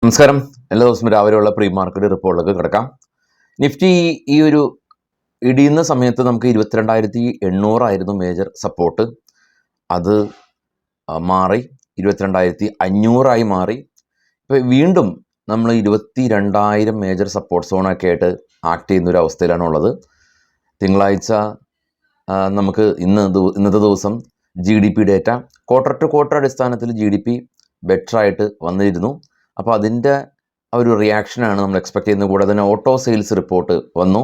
നമസ്കാരം. എല്ലാ ദിവസവും രാവിലെയുള്ള പ്രീ മാർക്കറ്റ് റിപ്പോർട്ടിലേക്ക് കിടക്കാം. നിഫ്റ്റി ഈ ഒരു ഇടിയുന്ന സമയത്ത് നമുക്ക് 22,800 മേജർ സപ്പോർട്ട്. അത് മാറി 22,500 മാറി. ഇപ്പോൾ വീണ്ടും നമ്മൾ 22,000 മേജർ സപ്പോർട്ട് സോണൊക്കെ ആയിട്ട് ആക്ട് ചെയ്യുന്ന ഒരു അവസ്ഥയിലാണുള്ളത്. തിങ്കളാഴ്ച നമുക്ക് ഇന്നത്തെ ദിവസം GDP data quarter to quarter അടിസ്ഥാനത്തിൽ GDP ബെറ്ററായിട്ട് വന്നിരുന്നു. അപ്പോൾ അതിൻ്റെ ഒരു റിയാക്ഷനാണ് നമ്മൾ എക്സ്പെക്ട് ചെയ്യുന്നത്. കൂടാതെ തന്നെ ഓട്ടോ സെയിൽസ് റിപ്പോർട്ട് വന്നു.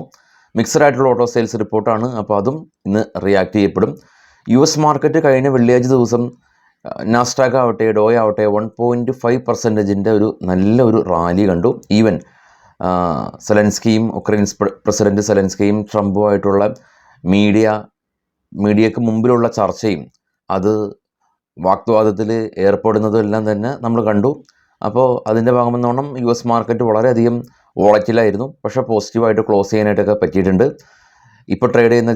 മിക്സഡ് ആയിട്ടുള്ള ഓട്ടോ സെയിൽസ് റിപ്പോർട്ടാണ്. അപ്പോൾ അതും ഇന്ന് റിയാക്ട് ചെയ്യപ്പെടും. US മാർക്കറ്റ് കഴിഞ്ഞ വെള്ളിയാഴ്ച ദിവസം നാസ്ഡാക്ക് ആവട്ടെ ഡോയ് ആവട്ടെ 1.5% ഒരു നല്ലൊരു റാലി കണ്ടു. ഈവൻ സെലൻസ്കിയും ഉക്രൈൻ പ്രസിഡന്റ് സെലൻസ്കിയും ട്രംപുമായിട്ടുള്ള മീഡിയക്ക് മുമ്പിലുള്ള ചർച്ചയും അത് വാഗ്വാദത്തിൽ ഏർപ്പെടുന്നതും എല്ലാം തന്നെ നമ്മൾ കണ്ടു. അപ്പോൾ അതിൻ്റെ ഭാഗമെന്നോണം US മാർക്കറ്റ് വളരെയധികം വോളറ്റിലായിരുന്നു. പക്ഷേ പോസിറ്റീവായിട്ട് ക്ലോസ് ചെയ്യാനായിട്ടൊക്കെ പറ്റിയിട്ടുണ്ട്. ഇപ്പോൾ ട്രേഡ് ചെയ്യുന്ന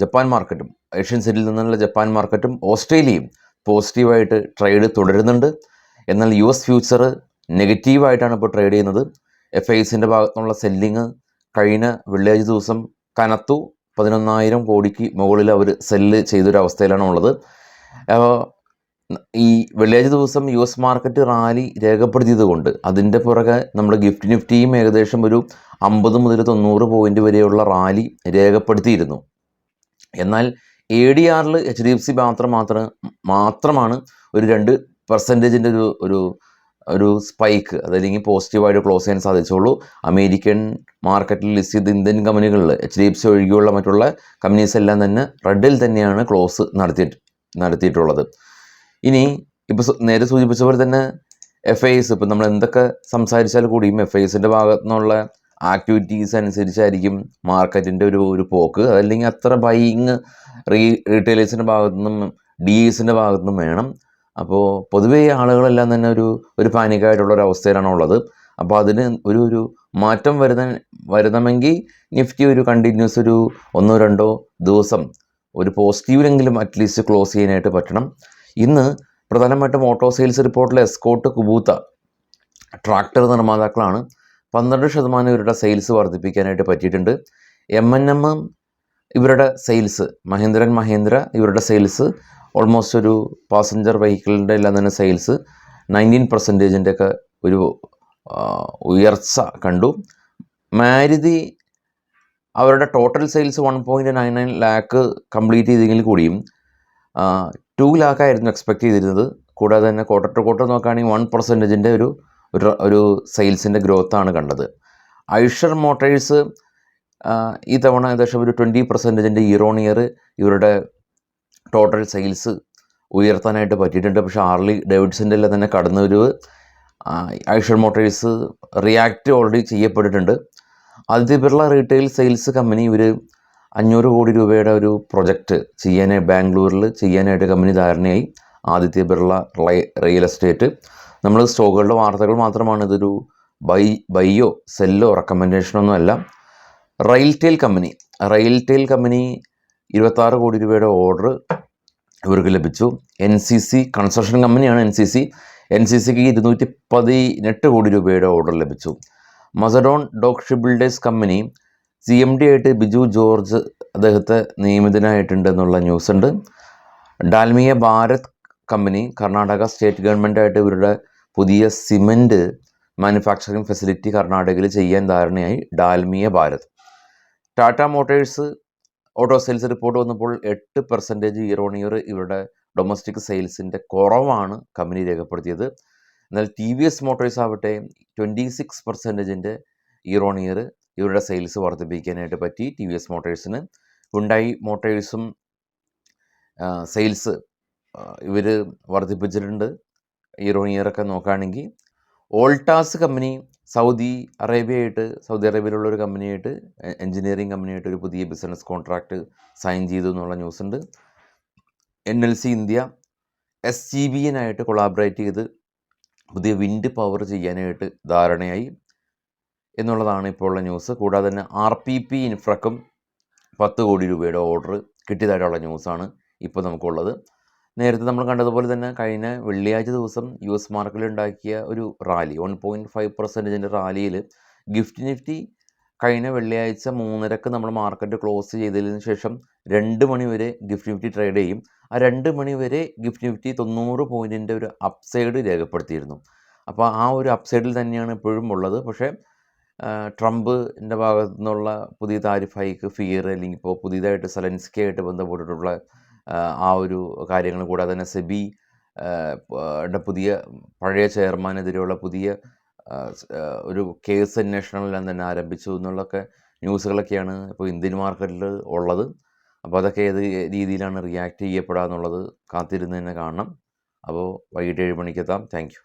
ജപ്പാൻ മാർക്കറ്റും ഏഷ്യൻ സിറ്റിയിൽ നിന്നുള്ള ജപ്പാൻ മാർക്കറ്റും ഓസ്ട്രേലിയയും പോസിറ്റീവായിട്ട് ട്രേഡ് തുടരുന്നുണ്ട്. എന്നാൽ US ഫ്യൂച്ചർ നെഗറ്റീവായിട്ടാണ് ഇപ്പോൾ ട്രേഡ് ചെയ്യുന്നത്. FISൻ്റെ ഭാഗത്തുനിന്നുള്ള സെല്ലിങ് കഴിഞ്ഞ വെള്ളിയാഴ്ച ദിവസം കനത്തു. 11,000 കോടിക്ക് മുകളിൽ അവർ സെല്ല് ചെയ്തൊരവസ്ഥയിലാണ് ഉള്ളത്. ഈ വെള്ളിയാഴ്ച ദിവസം US മാർക്കറ്റ് റാലി രേഖപ്പെടുത്തിയത് കൊണ്ട് അതിൻ്റെ പുറകെ നമ്മുടെ നിഫ്റ്റിയും ഏകദേശം ഒരു 50 മുതൽ 90 പോയിന്റ് വരെയുള്ള റാലി രേഖപ്പെടുത്തിയിരുന്നു. എന്നാൽ ADRൽ HDFC മാത്രമാണ് ഒരു 2% ഒരു സ്പൈക്ക്, അതല്ലെങ്കിൽ പോസിറ്റീവായിട്ട് ക്ലോസ് ചെയ്യാൻ സാധിച്ചുള്ളൂ. അമേരിക്കൻ മാർക്കറ്റിൽ ലിസ്റ്റ് ചെയ്ത ഇന്ത്യൻ കമ്പനികളിൽ HDFC ഒഴികെയുള്ള മറ്റുള്ള കമ്പനീസ് എല്ലാം തന്നെ റെഡിൽ തന്നെയാണ് ക്ലോസ് നടത്തിയിട്ടുള്ളത്. ഇനി ഇപ്പോൾ നേരെ സൂചിപ്പിച്ച പോലെ തന്നെ FIS, ഇപ്പം നമ്മൾ എന്തൊക്കെ സംസാരിച്ചാൽ കൂടിയും FISൻ്റെ ഭാഗത്തു നിന്നുള്ള ആക്ടിവിറ്റീസ് അനുസരിച്ചായിരിക്കും മാർക്കറ്റിൻ്റെ ഒരു പോക്ക്. അതല്ലെങ്കിൽ അത്ര ബൈയിങ് റീറ്റെയിലേഴ്സിൻ്റെ ഭാഗത്തുനിന്നും DESൻ്റെ ഭാഗത്തുനിന്നും വേണം. അപ്പോൾ പൊതുവേ ആളുകളെല്ലാം തന്നെ ഒരു പാനിക്കായിട്ടുള്ളൊരു അവസ്ഥയിലാണ് ഉള്ളത്. അപ്പോൾ അതിന് ഒരു മാറ്റം വരുത്തണമെങ്കിൽ നിഫ്റ്റി ഒരു കണ്ടിന്യൂസ് ഒരു 1-2 ദിവസം ഒരു പോസിറ്റീവിലെങ്കിലും അറ്റ്ലീസ്റ്റ് ക്ലോസ് ചെയ്യാനായിട്ട് പറ്റണം. ഇന്ന് പ്രധാനമായിട്ടും ഓട്ടോ സെയിൽസ് റിപ്പോർട്ടിലെ എസ്കോട്ട്, കുബൂത്ത ട്രാക്ടർ നിർമ്മാതാക്കളാണ്. 12% ഇവരുടെ സെയിൽസ് വർദ്ധിപ്പിക്കാനായിട്ട് പറ്റിയിട്ടുണ്ട്. M&M ഇവരുടെ സെയിൽസ്, മഹീന്ദ്ര ഇവരുടെ സെയിൽസ് ഓൾമോസ്റ്റ് ഒരു പാസഞ്ചർ വെഹിക്കിളിൻ്റെ എല്ലാം തന്നെ സെയിൽസ് 19% ഒക്കെ ഒരു ഉയർച്ച കണ്ടു. മാരുതി അവരുടെ ടോട്ടൽ സെയിൽസ് 1.99 ലാക്ക് കംപ്ലീറ്റ് ചെയ്തെങ്കിൽ കൂടിയും 2 ലാക്കായിരുന്നു എക്സ്പെക്ട് ചെയ്തിരുന്നത്. കൂടാതെ തന്നെ ക്വാർട്ടർ ടു ക്വാർട്ടർ നോക്കുകയാണെങ്കിൽ 1% ഒരു സെയിൽസിൻ്റെ ഗ്രോത്താണ് കണ്ടത്. ഐഷർ മോട്ടേഴ്സ് ഈ തവണ ഏകദേശം ഒരു 20% ഇയർ ഓൺ ഇയർ ഇവരുടെ ടോട്ടൽ സെയിൽസ് ഉയർത്താനായിട്ട് പറ്റിയിട്ടുണ്ട്. പക്ഷേ ഹാർലി ഡേവിഡ്സൻ്റെ എല്ലാം തന്നെ കടന്നുവരവ് ഐഷർ മോട്ടേഴ്സ് റിയാക്റ്റ് ഓൾറെഡി ചെയ്യപ്പെട്ടിട്ടുണ്ട്. Aditya Birla retail sales company 500 കോടി രൂപയുടെ ഒരു പ്രൊജക്റ്റ് ബാംഗ്ലൂരിൽ ചെയ്യാനായിട്ട് കമ്പനി ധാരണയായി. Aditya Birla real estate. നമ്മൾ സ്റ്റോക്കുകളുടെ വാർത്തകൾ മാത്രമാണ്, ഇതൊരു ബൈയോ സെല്ലോ റെക്കമെൻഡേഷനൊന്നും അല്ല. റെയിൽടെയിൽ കമ്പനി 26 കോടി രൂപയുടെ ഓർഡർ ഇവർക്ക് ലഭിച്ചു. NCC കൺസ്ട്രക്ഷൻ കമ്പനിയാണ്. NCCക്ക് 218 കോടി രൂപയുടെ ഓർഡർ ലഭിച്ചു. Mazagon dock shipbuilders company CMD ആയിട്ട് ബിജു ജോർജ് അദ്ദേഹത്തെ നിയമിതനായിട്ടുണ്ട് എന്നുള്ള ന്യൂസ് ഉണ്ട്. ഡാൽമിയ ഭാരത് കമ്പനി കർണാടക സ്റ്റേറ്റ് ഗവൺമെൻറ്റായിട്ട് ഇവരുടെ പുതിയ സിമൻറ്റ് മാനുഫാക്ചറിങ് ഫെസിലിറ്റി കർണാടകയിൽ ചെയ്യാൻ ധാരണയായി. Dalmia Bharat. Tata motors auto sales report വന്നപ്പോൾ 8% ഇയർ ഓൺ ഇയർ ഇവരുടെ ഡൊമസ്റ്റിക് സെയിൽസിൻ്റെ കുറവാണ് കമ്പനി രേഖപ്പെടുത്തിയത്. എന്നാൽ TVS മോട്ടോഴ്സ് ആവട്ടെ 26% ഇയർ ഓൺ ഇയർ ഇവരുടെ സെയിൽസ് വർദ്ധിപ്പിക്കാനായിട്ട് പറ്റി TVS മോട്ടേഴ്സിന്. ഹുണ്ടായി മോട്ടേഴ്സും സെയിൽസ് ഇവർ വർദ്ധിപ്പിച്ചിട്ടുണ്ട് ഇയർ ഓൺ ഇയർ ഒക്കെ നോക്കുകയാണെങ്കിൽ. ഓൾട്ടാസ് കമ്പനി സൗദി അറേബ്യയിലുള്ള ഒരു കമ്പനിയായിട്ട്, എൻജിനീയറിംഗ് കമ്പനിയായിട്ട് ഒരു പുതിയ ബിസിനസ് കോൺട്രാക്റ്റ് സൈൻ ചെയ്തു എന്നുള്ള ന്യൂസ് ഉണ്ട്. NLC ഇന്ത്യ SGBനായിട്ട് കൊളാബറേറ്റ് ചെയ്ത് പുതിയ വിൻഡ് പവർ ചെയ്യാനായിട്ട് ധാരണയായി എന്നുള്ളതാണ് ഇപ്പോൾ ഉള്ള ന്യൂസ്. കൂടാതെ തന്നെ RPP ഇൻഫ്രക്കും 10 കോടി രൂപയുടെ ഓർഡർ കിട്ടിയതായിട്ടുള്ള ന്യൂസാണ് ഇപ്പോൾ നമുക്കുള്ളത്. നേരത്തെ നമ്മൾ കണ്ടതുപോലെ തന്നെ കഴിഞ്ഞ വെള്ളിയാഴ്ച ദിവസം US മാർക്കറ്റിൽ ഉണ്ടാക്കിയ ഒരു റാലി 1.5% റാലിയിൽ ഗിഫ്റ്റ് നിഫ്റ്റി കഴിഞ്ഞ വെള്ളിയാഴ്ച 3:30 നമ്മൾ മാർക്കറ്റ് ക്ലോസ് ചെയ്തതിന് ശേഷം 2 മണി വരെ ഗിഫ്റ്റ് നിഫ്റ്റി ട്രേഡ് ചെയ്യും. ആ 2 മണി വരെ ഗിഫ്റ്റ് നിഫ്റ്റി 90 പോയിൻറ്റിൻ്റെ ഒരു അപ്സൈഡ് രേഖപ്പെടുത്തിയിരുന്നു. അപ്പോൾ ആ ഒരു അപ്സൈഡിൽ തന്നെയാണ് ഇപ്പോഴും ഉള്ളത്. പക്ഷേ ട്രംപിൻ്റെ ഭാഗത്തു നിന്നുള്ള പുതിയ താരിഫ് ഹൈക്ക്, ഫിയർ, അല്ലെങ്കിൽ ഇപ്പോൾ പുതിയതായിട്ട് സെലൻസ്കി ആയിട്ട് ബന്ധപ്പെട്ടിട്ടുള്ള ആ ഒരു കാര്യങ്ങൾ, കൂടാതെ തന്നെ സെബി പുതിയ പഴയ ചെയർമാനെതിരെയുള്ള പുതിയ ഒരു കേസ് അന്വേഷണമെല്ലാം തന്നെ ആരംഭിച്ചു എന്നുള്ളൊക്കെ ന്യൂസുകളൊക്കെയാണ് ഇപ്പോൾ ഇന്ത്യൻ മാർക്കറ്റിൽ ഉള്ളത്. അപ്പോൾ അതൊക്കെ ഏത് രീതിയിലാണ് റിയാക്ട് ചെയ്യപ്പെടുക എന്നുള്ളത് കാത്തിരുന്ന് തന്നെ കാണണം. അപ്പോൾ വൈകിട്ട് 7 മണിക്കെത്താം. Thank you.